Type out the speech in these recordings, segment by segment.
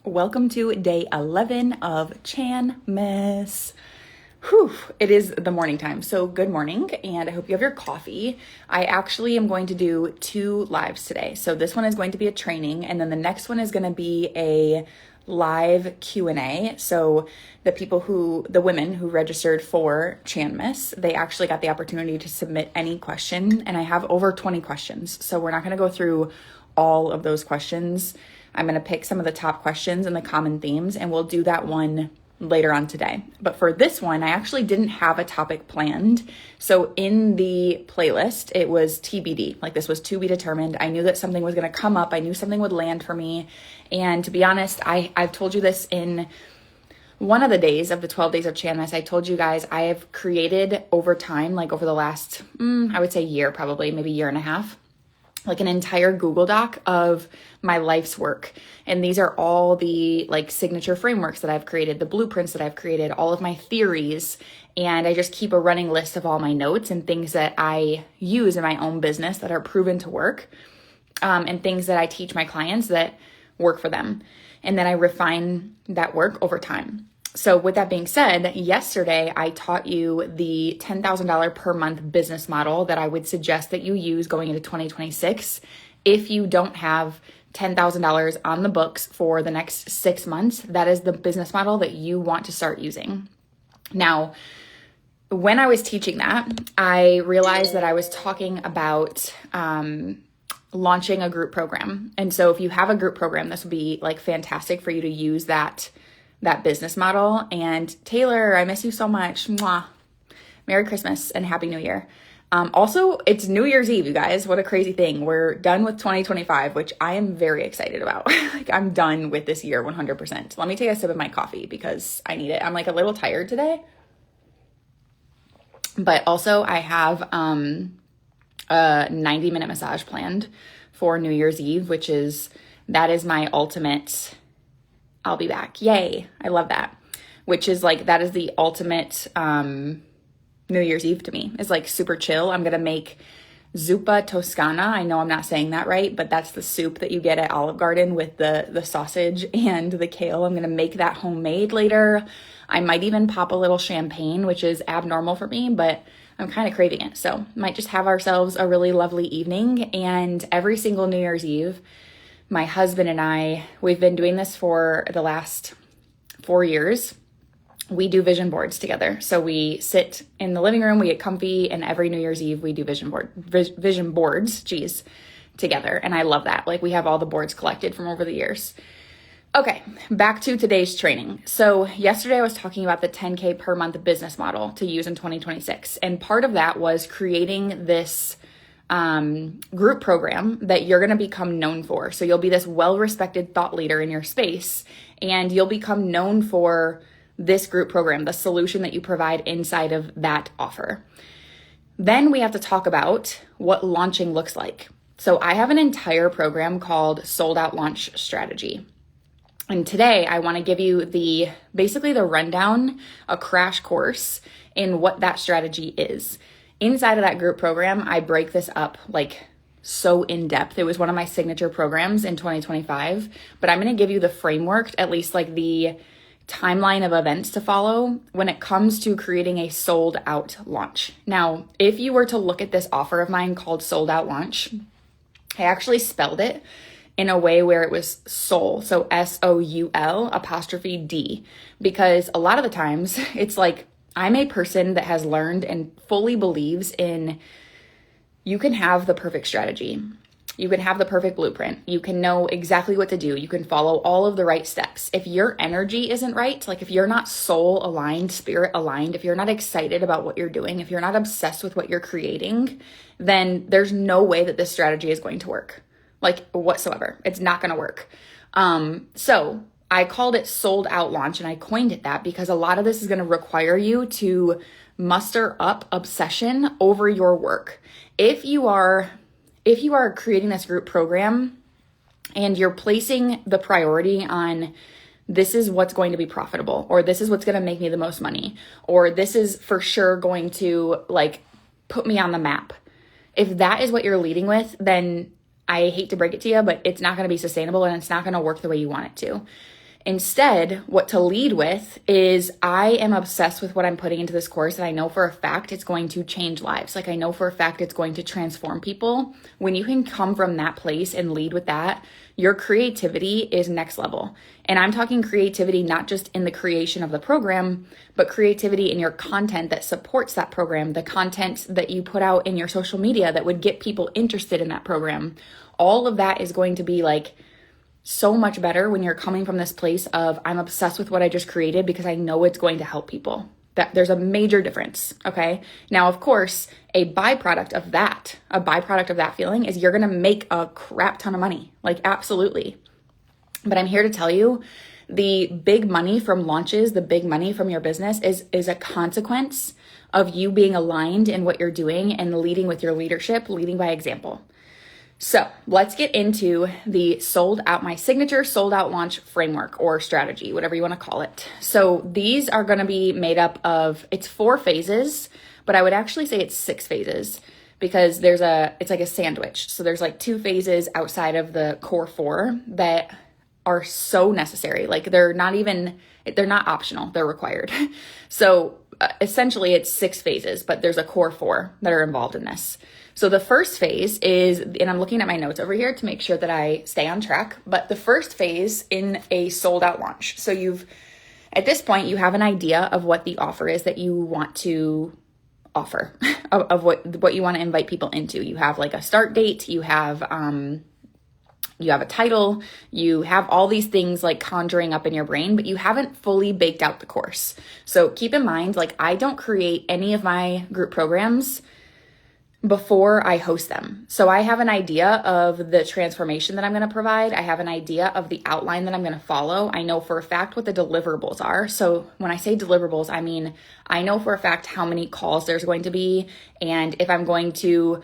Welcome to day 11 of Chanmas. Whew, it is the morning time, so good morning, and I hope you have your coffee. I actually am going to do 2 lives today. So this one is going to be a training, and then the next one is going to be a live Q&A. So the women who registered for Chanmas, they actually got the opportunity to submit any question, and I have over 20 questions. So we're not going to go through all of those questions. I'm going to pick some of the top questions and the common themes, and we'll do that one later on today. But for this one, I actually didn't have a topic planned. So in the playlist, it was TBD, like this was to be determined. I knew that something was going to come up. I knew something would land for me. And to be honest, I've told you this in one of the days of the 12 days of Chanmas. I told you guys I have created over time, like over the last, I would say year, probably maybe year and a half, like an entire Google Doc of my life's work. And these are all the like signature frameworks that I've created, the blueprints that I've created, all of my theories. And I just keep a running list of all my notes and things that I use in my own business that are proven to work, and things that I teach my clients that work for them. And then I refine that work over time. So with that being said, yesterday I taught you the $10,000 per month business model that I would suggest that you use going into 2026. If you don't have $10,000 on the books for the next 6 months, that is the business model that you want to start using. Now, when I was teaching that, I realized that I was talking about launching a group program. And so if you have a group program, this would be like fantastic for you to use that business model. And Taylor, I miss you so much. Mwah. Merry Christmas and Happy New Year. Also, it's New Year's Eve, you guys. What a crazy thing. We're done with 2025, which I am very excited about. Like I'm done with this year 100%. Let me take a sip of my coffee because I need it. I'm like a little tired today. But also I have a 90-minute massage planned for New Year's Eve, that is my ultimate I'll be back. Yay. I love that. Which is like, that is the ultimate New Year's Eve to me. It's like super chill. I'm going to make zuppa toscana. I know I'm not saying that right, but that's the soup that you get at Olive Garden with the sausage and the kale. I'm going to make that homemade later. I might even pop a little champagne, which is abnormal for me, but I'm kind of craving it. So might just have ourselves a really lovely evening. And every single New Year's Eve, my husband and I, we've been doing this for the last 4 years. We do vision boards together. So we sit in the living room, we get comfy, and every New Year's Eve we do vision boards, together. And I love that. Like we have all the boards collected from over the years. Okay, back to today's training. So yesterday I was talking about the 10K per month business model to use in 2026. And part of that was creating this group program that you're going to become known for. So you'll be this well-respected thought leader in your space, and you'll become known for this group program, the solution that you provide inside of that offer. Then we have to talk about what launching looks like. So I have an entire program called Sold Out Launch Strategy. And today I want to give you basically the rundown, a crash course in what that strategy is. Inside of that group program, I break this up like so in depth. It was one of my signature programs in 2025, but I'm going to give you the framework, at least like the timeline of events to follow when it comes to creating a sold out launch. Now, if you were to look at this offer of mine called Sold Out Launch, I actually spelled it in a way where it was soul. So SOUL''D, because a lot of the times it's like, I'm a person that has learned and fully believes in you can have the perfect strategy. You can have the perfect blueprint. You can know exactly what to do. You can follow all of the right steps. If your energy isn't right, like if you're not soul aligned, spirit aligned, if you're not excited about what you're doing, if you're not obsessed with what you're creating, then there's no way that this strategy is going to work, like whatsoever. It's not going to work. So I called it Sold Out Launch, and I coined it that because a lot of this is going to require you to muster up obsession over your work. If you are creating this group program and you're placing the priority on this is what's going to be profitable, or this is what's going to make me the most money, or this is for sure going to like put me on the map. If that is what you're leading with, then I hate to break it to you, but it's not going to be sustainable and it's not going to work the way you want it to. Instead, what to lead with is I am obsessed with what I'm putting into this course, and I know for a fact it's going to change lives. Like, I know for a fact it's going to transform people. When you can come from that place and lead with that, your creativity is next level. And I'm talking creativity not just in the creation of the program, but creativity in your content that supports that program, the content that you put out in your social media that would get people interested in that program. All of that is going to be like so much better when you're coming from this place of I'm obsessed with what I just created because I know it's going to help people. That there's a major difference, okay? Now, of course, a byproduct of that feeling is you're going to make a crap ton of money, like absolutely. But I'm here to tell you the big money from launches, the big money from your business is a consequence of you being aligned in what you're doing and leading with your leadership, leading by example. So let's get into my signature sold out launch framework or strategy, whatever you want to call it. So these are going to be made up of, it's 4 phases, but I would actually say it's 6 phases because it's like a sandwich. So there's like 2 phases outside of the core 4 that are so necessary. Like they're not optional, they're required. So essentially it's 6 phases, but there's a core 4 that are involved in this. So the first phase is, and I'm looking at my notes over here to make sure that I stay on track, but the first phase in a sold out launch. So at this point, you have an idea of what the offer is that you want to offer, of what you want to invite people into. You have like a start date, you have a title, you have all these things like conjuring up in your brain, but you haven't fully baked out the course. So keep in mind, like I don't create any of my group programs before I host them. So I have an idea of the transformation that I'm going to provide. I have an idea of the outline that I'm going to follow. I know for a fact what the deliverables are. So when I say deliverables, I mean, I know for a fact how many calls there's going to be. And if I'm going to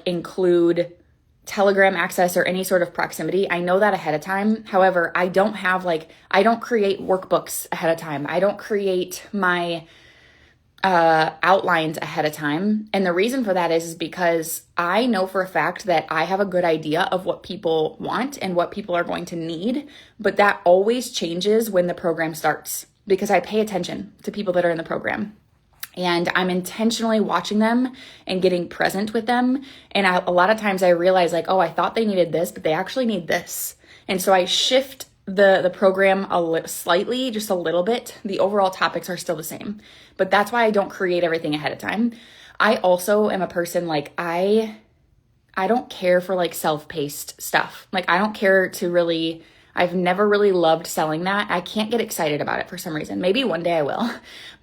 include Telegram access or any sort of proximity, I know that ahead of time. However, I don't create workbooks ahead of time. I don't create my outlines ahead of time. And the reason for that is because I know for a fact that I have a good idea of what people want and what people are going to need, but that always changes when the program starts because I pay attention to people that are in the program. And I'm intentionally watching them and getting present with them. And a lot of times I realize like, oh, I thought they needed this, but they actually need this. And so I shift the program slightly, just a little bit. The overall topics are still the same, but that's why I don't create everything ahead of time. I also am a person like I don't care for like self-paced stuff. Like I don't care I've never really loved selling that. I can't get excited about it for some reason. Maybe one day I will.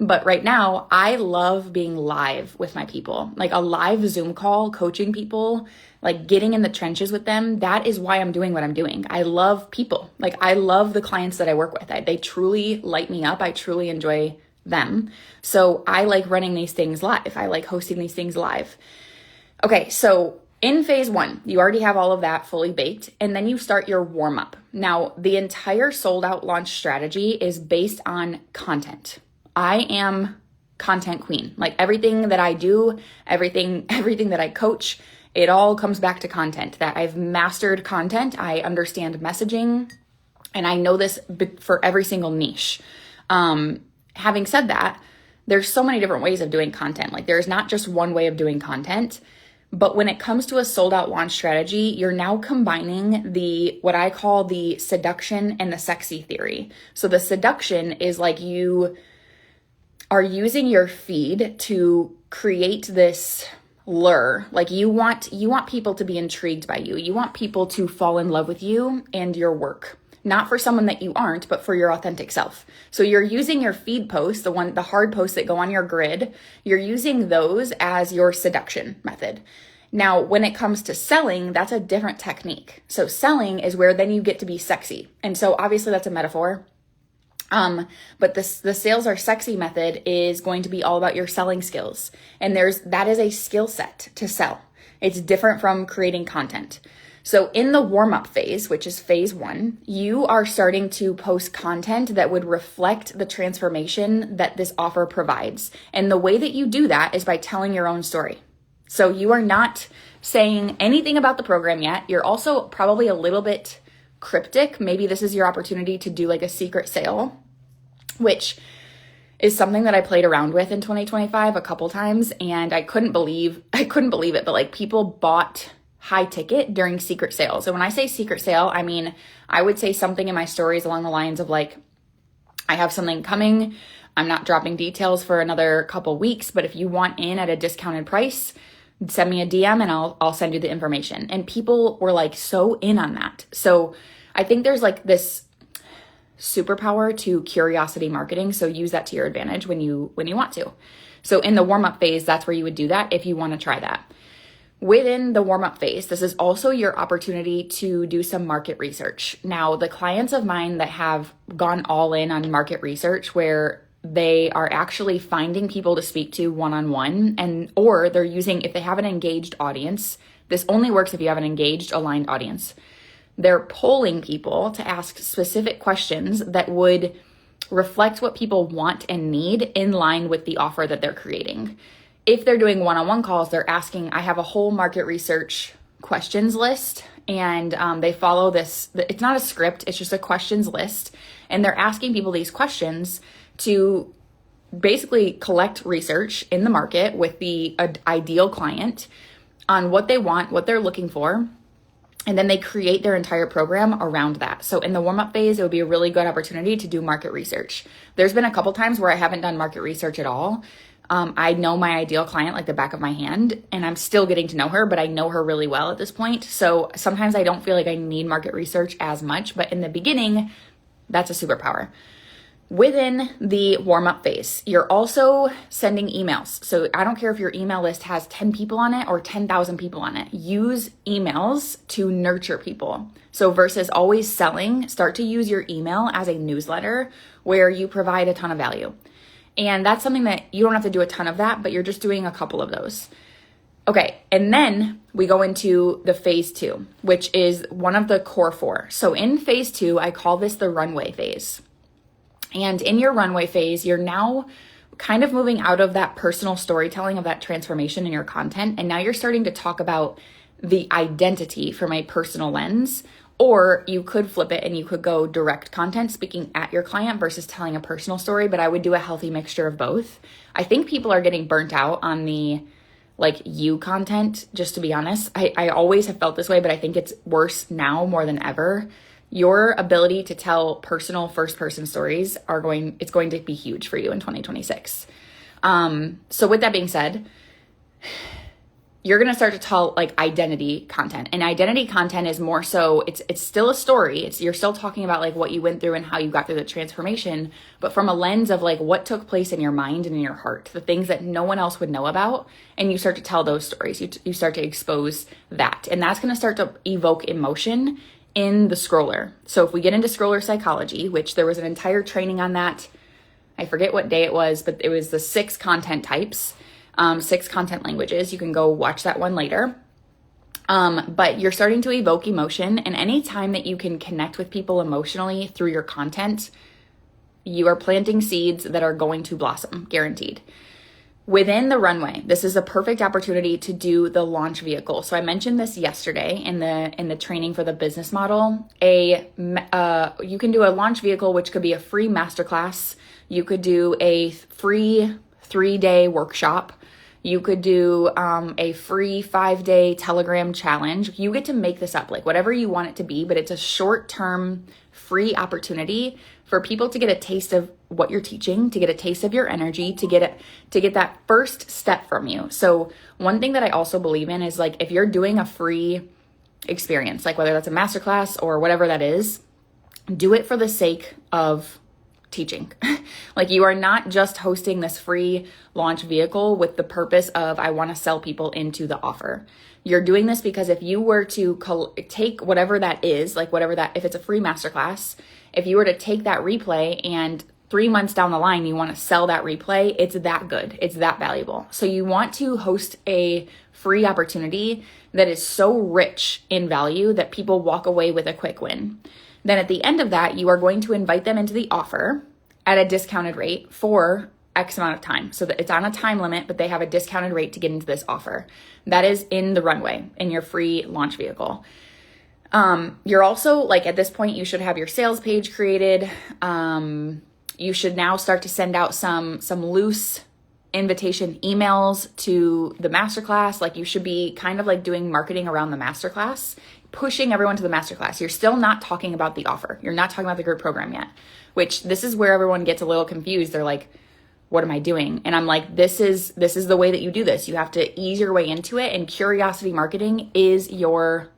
But right now, I love being live with my people. Like a live Zoom call, coaching people, like getting in the trenches with them. That is why I'm doing what I'm doing. I love people. Like I love the clients that I work with. They truly light me up. I truly enjoy them. So I like running these things live. I like hosting these things live. Okay, so in phase 1, you already have all of that fully baked, and then you start your warm up. Now, the entire sold out launch strategy is based on content. I am content queen. Like everything that I do, everything that I coach, it all comes back to content. That I've mastered content. I understand messaging, and I know this for every single niche. Having said that, there's so many different ways of doing content. Like there's not just one way of doing content. But when it comes to a sold out launch strategy, you're now combining what I call the seduction and the sexy theory. So the seduction is like you are using your feed to create this lure. Like you want people to be intrigued by you. You want people to fall in love with you and your work. Not for someone that you aren't, but for your authentic self. So you're using your feed posts, the hard posts that go on your grid, you're using those as your seduction method. Now, when it comes to selling, that's a different technique. So selling is where then you get to be sexy. And so obviously that's a metaphor. But the sales are sexy method is going to be all about your selling skills. And that is a skill set to sell. It's different from creating content. So in the warm-up phase, which is phase 1, you are starting to post content that would reflect the transformation that this offer provides. And the way that you do that is by telling your own story. So you are not saying anything about the program yet. You're also probably a little bit cryptic, maybe this is your opportunity to do like a secret sale, which is something that I played around with in 2025 a couple times, and I couldn't believe it, but like people bought high ticket during secret sales. So when I say secret sale, I mean, I would say something in my stories along the lines of like, I have something coming. I'm not dropping details for another couple weeks, but if you want in at a discounted price, send me a DM and I'll send you the information. And people were like so in on that. So I think there's like this superpower to curiosity marketing. So use that to your advantage when you want to. So in the warm-up phase, that's where you would do that if you want to try that. Within the warm-up phase, this is also your opportunity to do some market research. Now, the clients of mine that have gone all in on market research, where they are actually finding people to speak to one-on-one, or they're using, if they have an engaged audience, this only works if you have an engaged, aligned audience. They're polling people to ask specific questions that would reflect what people want and need in line with the offer that they're creating. If they're doing one-on-one calls, they're asking, I have a whole market research questions list, and they follow this. It's not a script, it's just a questions list. And they're asking people these questions to basically collect research in the market with the ideal client on what they want, what they're looking for. And then they create their entire program around that. So in the warm-up phase, it would be a really good opportunity to do market research. There's been a couple times where I haven't done market research at all. I know my ideal client like the back of my hand, and I'm still getting to know her, but I know her really well at this point. So sometimes I don't feel like I need market research as much, but in the beginning, that's a superpower. Within the warm-up phase, you're also sending emails. So I don't care if your email list has 10 people on it or 10,000 people on it. Use emails to nurture people. So versus always selling, start to use your email as a newsletter where you provide a ton of value. And that's something that you don't have to do a ton of that, but you're just doing a couple of those. Okay, and then we go into the phase 2, which is one of the core 4. So in phase 2, I call this the runway phase. And in your runway phase, you're now kind of moving out of that personal storytelling of that transformation in your content. And now you're starting to talk about the identity from a personal lens, or you could flip it and you could go direct content, speaking at your client versus telling a personal story. But I would do a healthy mixture of both. I think people are getting burnt out on the like you content, just to be honest. I always have felt this way, but I think it's worse now more than ever. Your ability to tell personal first-person stories it's going to be huge for you in 2026. So with that being said, you're going to start to tell like identity content, and identity content is more so, it's still a story. You're still talking about like what you went through and how you got through the transformation, but from a lens of like what took place in your mind and in your heart, the things that no one else would know about. And you start to tell those stories. You start to expose that, and that's going to start to evoke emotion in the scroller. So if we get into scroller psychology, which there was an entire training on that, I forget what day it was, but it was the 6 content types, 6 content languages. You can go watch that one later. But you're starting to evoke emotion, and anytime that you can connect with people emotionally through your content, you are planting seeds that are going to blossom, guaranteed. Within the runway, this is a perfect opportunity to do the launch vehicle. So I mentioned this yesterday in the training for the business model. You can do a launch vehicle, which could be a free masterclass. You could do a free 3-day workshop. You could do a free 5-day Telegram challenge. You get to make this up, like whatever you want it to be, but it's a short-term free opportunity for people to get a taste of what you're teaching, to get a taste of your energy, to get that first step from you. So one thing that I also believe in is like if you're doing a free experience, like whether that's a masterclass or whatever that is, do it for the sake of teaching. Like you are not just hosting this free launch vehicle with the purpose of I want to sell people into the offer. You're doing this because if you were to take whatever that is, like if it's a free masterclass, if you were to take that replay and 3 months down the line, you want to sell that replay, it's that good. It's that valuable. So you want to host a free opportunity that is so rich in value that people walk away with a quick win. Then at the end of that, you are going to invite them into the offer at a discounted rate for X amount of time. So that it's on a time limit, but they have a discounted rate to get into this offer. That is in the runway, in your free launch vehicle. You're also like, at this point, you should have your sales page created. You should now start to send out some loose invitation emails to the masterclass. Like, you should be kind of like doing marketing around the masterclass, pushing everyone to the masterclass. You're still not talking about the offer. You're not talking about the group program yet, which this is where everyone gets a little confused. They're like, what am I doing? And I'm like, this is the way that you do this. You have to ease your way into it, and curiosity marketing is your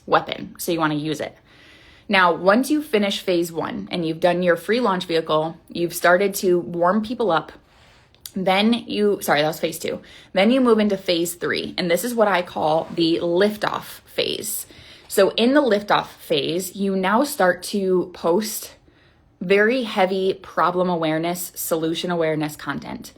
weapon. So you want to use it. Now, once you finish phase 1 and you've done your free launch vehicle, you've started to warm people up. Then that was phase 2. Then you move into phase 3. And this is what I call the liftoff phase. So in the liftoff phase, you now start to post very heavy problem awareness, solution awareness content.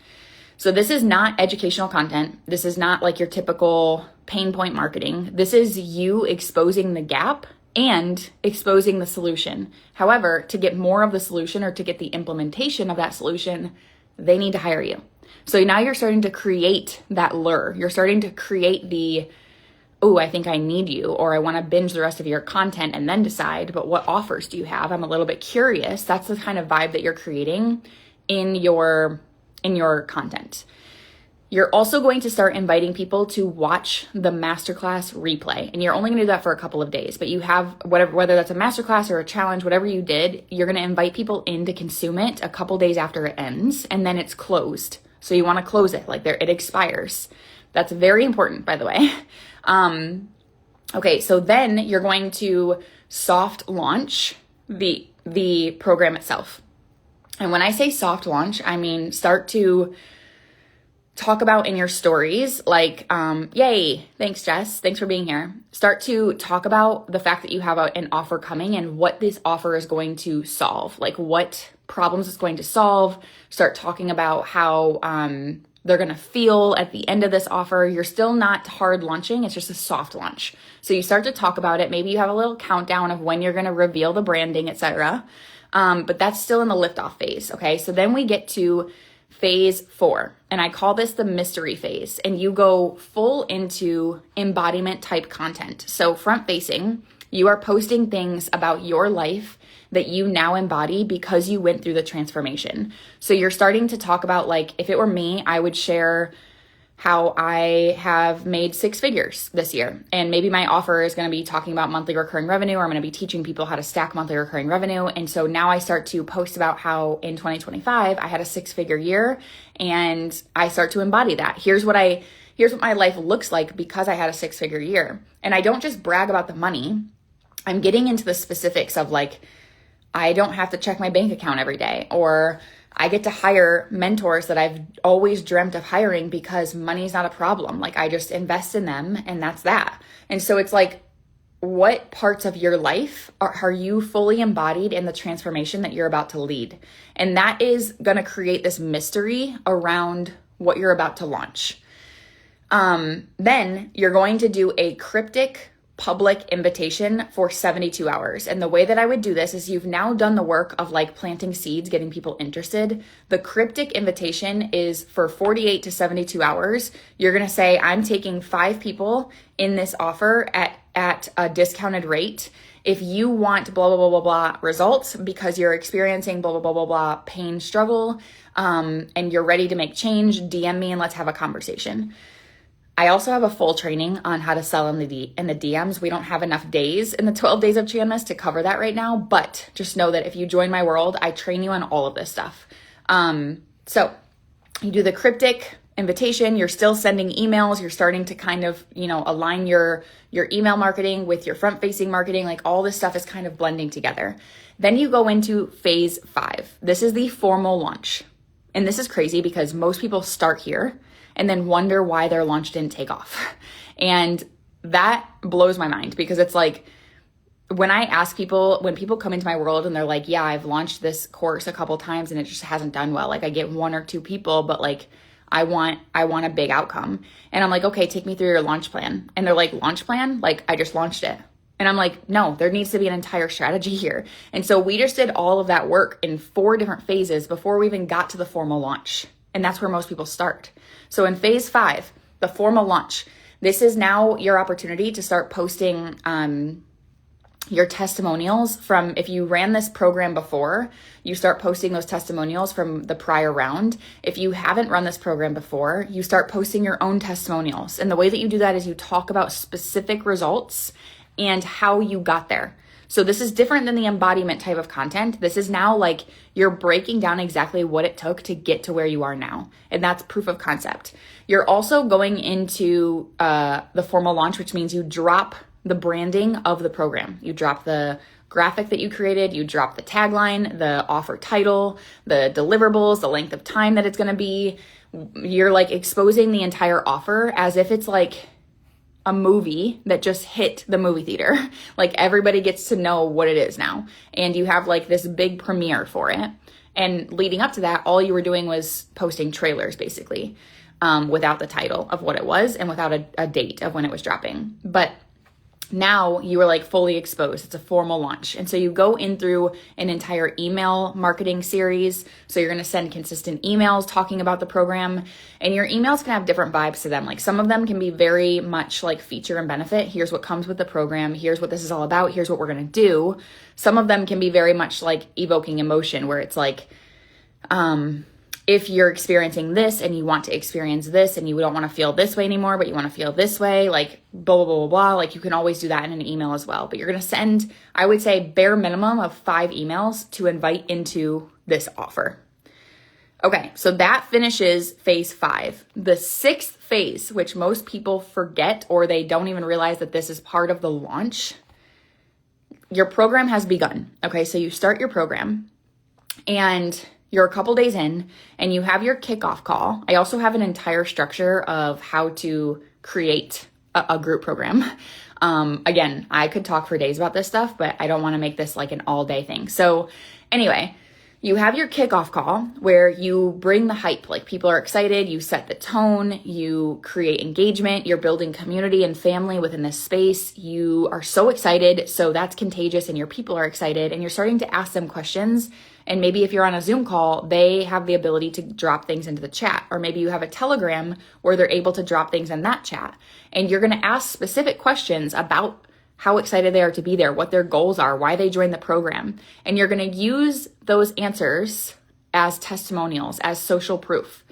So this is not educational content. This is not like your typical pain point marketing. This is you exposing the gap and exposing the solution. However, to get more of the solution, or to get the implementation of that solution, they need to hire you. So now you're starting to create that lure. You're starting to create the, oh, I think I need you, or I want to binge the rest of your content and then decide, but what offers do you have? I'm a little bit curious. That's the kind of vibe that you're creating in your content. You're also going to start inviting people to watch the masterclass replay. And you're only going to do that for a couple of days, but you have whether that's a masterclass or a challenge, whatever you did, you're going to invite people in to consume it a couple days after it ends, and then it's closed. So you want to close it, like it expires. That's very important, by the way. Okay, so then you're going to soft launch the program itself. And when I say soft launch, I mean start to talk about in your stories, like, yay, thanks, Jess. Thanks for being here. Start to talk about the fact that you have an offer coming and what this offer is going to solve, like what problems it's going to solve. Start talking about how they're going to feel at the end of this offer. You're still not hard launching. It's just a soft launch. So you start to talk about it. Maybe you have a little countdown of when you're going to reveal the branding, etc. But that's still in the liftoff phase. Okay. So then we get to phase 4, and I call this the mystery phase, and you go full into embodiment type content. So front facing, you are posting things about your life that you now embody because you went through the transformation. So you're starting to talk about, like, if it were me, I would share how I have made 6 figures this year. And maybe my offer is going to be talking about monthly recurring revenue, or I'm going to be teaching people how to stack monthly recurring revenue. And so now I start to post about how in 2025, I had a 6-figure year, and I start to embody that. Here's what my life looks like because I had a 6-figure year. And I don't just brag about the money. I'm getting into the specifics of, like, I don't have to check my bank account every day, or I get to hire mentors that I've always dreamt of hiring because money's not a problem. Like, I just invest in them, and that's that. And so it's like, what parts of your life are you fully embodied in the transformation that you're about to lead? And that is going to create this mystery around what you're about to launch. Then you're going to do a cryptic public invitation for 72 hours. And the way that I would do this is, you've now done the work of, like, planting seeds, getting people interested. The cryptic invitation is for 48 to 72 hours. You're going to say, I'm taking 5 people in this offer at a discounted rate. If you want blah, blah, blah, blah, blah results because you're experiencing blah, blah, blah, blah, blah pain, struggle, and you're ready to make change, DM me and let's have a conversation. I also have a full training on how to sell in the DMs. We don't have enough days in the 12 Days of Chanmas to cover that right now, but just know that if you join my world, I train you on all of this stuff. So you do the cryptic invitation, you're still sending emails, you're starting to kind of, align your email marketing with your front-facing marketing, like all this stuff is kind of blending together. Then you go into phase 5. This is the formal launch. And this is crazy because most people start here and then wonder why their launch didn't take off. And that blows my mind, because it's like, when people come into my world and they're like, yeah, I've launched this course a couple times and it just hasn't done well. Like, I get 1 or 2 people, but like, I want a big outcome. And I'm like, okay, take me through your launch plan. And they're like, launch plan? Like, I just launched it. And I'm like, no, there needs to be an entire strategy here. And so we just did all of that work in 4 different phases before we even got to the formal launch. And that's where most people start. So in phase 5, the formal launch, this is now your opportunity to start posting your testimonials from, if you ran this program before, you start posting those testimonials from the prior round. If you haven't run this program before, you start posting your own testimonials. And the way that you do that is you talk about specific results and how you got there. So this is different than the embodiment type of content. This is now like you're breaking down exactly what it took to get to where you are now. And that's proof of concept. You're also going into the formal launch, which means you drop the branding of the program. You drop the graphic that you created, you drop the tagline, the offer title, the deliverables, the length of time that it's going to be. You're like exposing the entire offer as if it's like a movie that just hit the movie theater. Like everybody gets to know what it is now. And you have like this big premiere for it. And leading up to that, all you were doing was posting trailers basically, without the title of what it was and without a date of when it was dropping. But now you are like fully exposed. It's a formal launch. And so you go in through an entire email marketing series. So you're going to send consistent emails talking about the program, and your emails can have different vibes to them. Like some of them can be very much like feature and benefit. Here's what comes with the program. Here's what this is all about. Here's what we're going to do. Some of them can be very much like evoking emotion, where it's like, if you're experiencing this and you want to experience this and you don't want to feel this way anymore, but you want to feel this way, like blah, blah, blah, blah, blah. Like you can always do that in an email as well. But you're going to send, I would say, bare minimum of 5 emails to invite into this offer. Okay, so that finishes phase 5. The 6th phase, which most people forget or they don't even realize that this is part of the launch, your program has begun. Okay, so you start your program and you're a couple days in and you have your kickoff call. I also have an entire structure of how to create a group program. Again, I could talk for days about this stuff, but I don't want to make this like an all day thing. So anyway, you have your kickoff call where you bring the hype, like people are excited, you set the tone, you create engagement, you're building community and family within this space. You are so excited, so that's contagious and your people are excited and you're starting to ask them questions. And maybe if you're on a Zoom call, they have the ability to drop things into the chat. Or maybe you have a Telegram where they're able to drop things in that chat. And you're going to ask specific questions about how excited they are to be there, what their goals are, why they joined the program. And you're going to use those answers as testimonials, as social proof.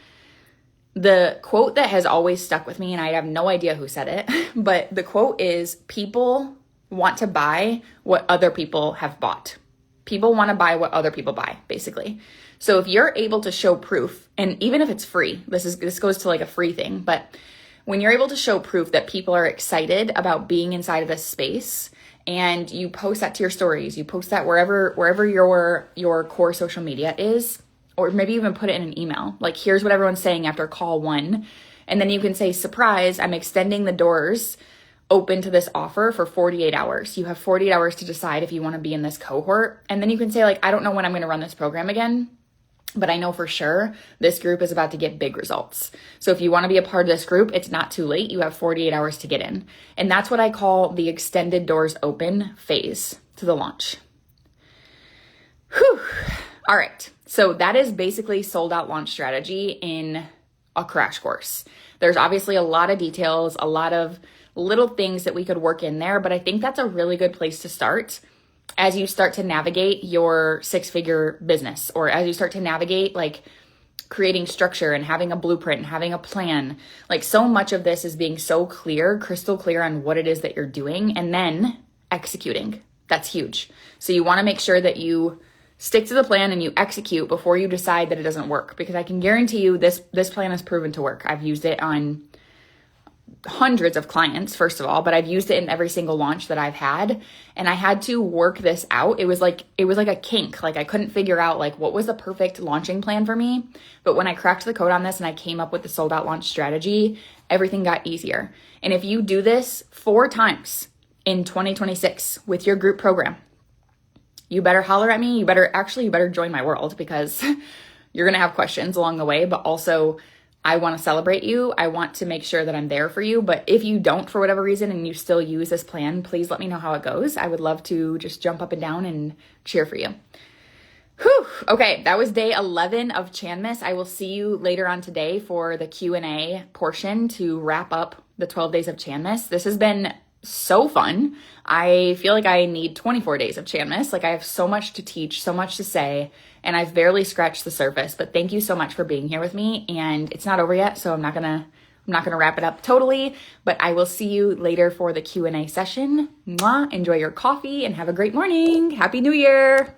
The quote that has always stuck with me, and I have no idea who said it, but the quote is, people want to buy what other people have bought. People want to buy what other people buy, basically. So if you're able to show proof, and even if it's free, this goes to like a free thing, but when you're able to show proof that people are excited about being inside of this space, and you post that to your stories, you post that wherever your core social media is, or maybe even put it in an email. Like, here's what everyone's saying after call 1. And then you can say, surprise, I'm extending the doors open to this offer for 48 hours. You have 48 hours to decide if you want to be in this cohort. And then you can say, like, I don't know when I'm going to run this program again, but I know for sure this group is about to get big results. So if you want to be a part of this group, it's not too late. You have 48 hours to get in. And that's what I call the extended doors open phase to the launch. Whew. All right. So that is basically sold out launch strategy in a crash course. There's obviously a lot of details, a lot of little things that we could work in there, but I think that's a really good place to start as you start to navigate your 6-figure business, or as you start to navigate like creating structure and having a blueprint and having a plan. Like, so much of this is being so clear, crystal clear on what it is that you're doing and then executing. That's huge. So you want to make sure that you stick to the plan and you execute before you decide that it doesn't work, because I can guarantee you this plan has proven to work. I've used it on hundreds of clients, first of all, but I've used it in every single launch that I've had. And I had to work this out. It was like a kink. Like, I couldn't figure out like what was the perfect launching plan for me. But when I cracked the code on this and I came up with the sold out launch strategy, everything got easier. And if you do this 4 times in 2026 with your group program, you better holler at me. You better join my world, because you're going to have questions along the way, but also I want to celebrate you. I want to make sure that I'm there for you. But if you don't, for whatever reason, and you still use this plan, please let me know how it goes. I would love to just jump up and down and cheer for you. Whew. Okay, that was day 11 of Chanmas. I will see you later on today for the Q&A portion to wrap up the 12 days of Chanmas. This has been so fun. I feel like I need 24 days of Chanmas. Like I have so much to teach, so much to say, and I've barely scratched the surface. But thank you so much for being here with me. And it's not over yet, so I'm not gonna wrap it up totally. But I will see you later for the Q&A session. Mwah! Enjoy your coffee and have a great morning. Happy New Year!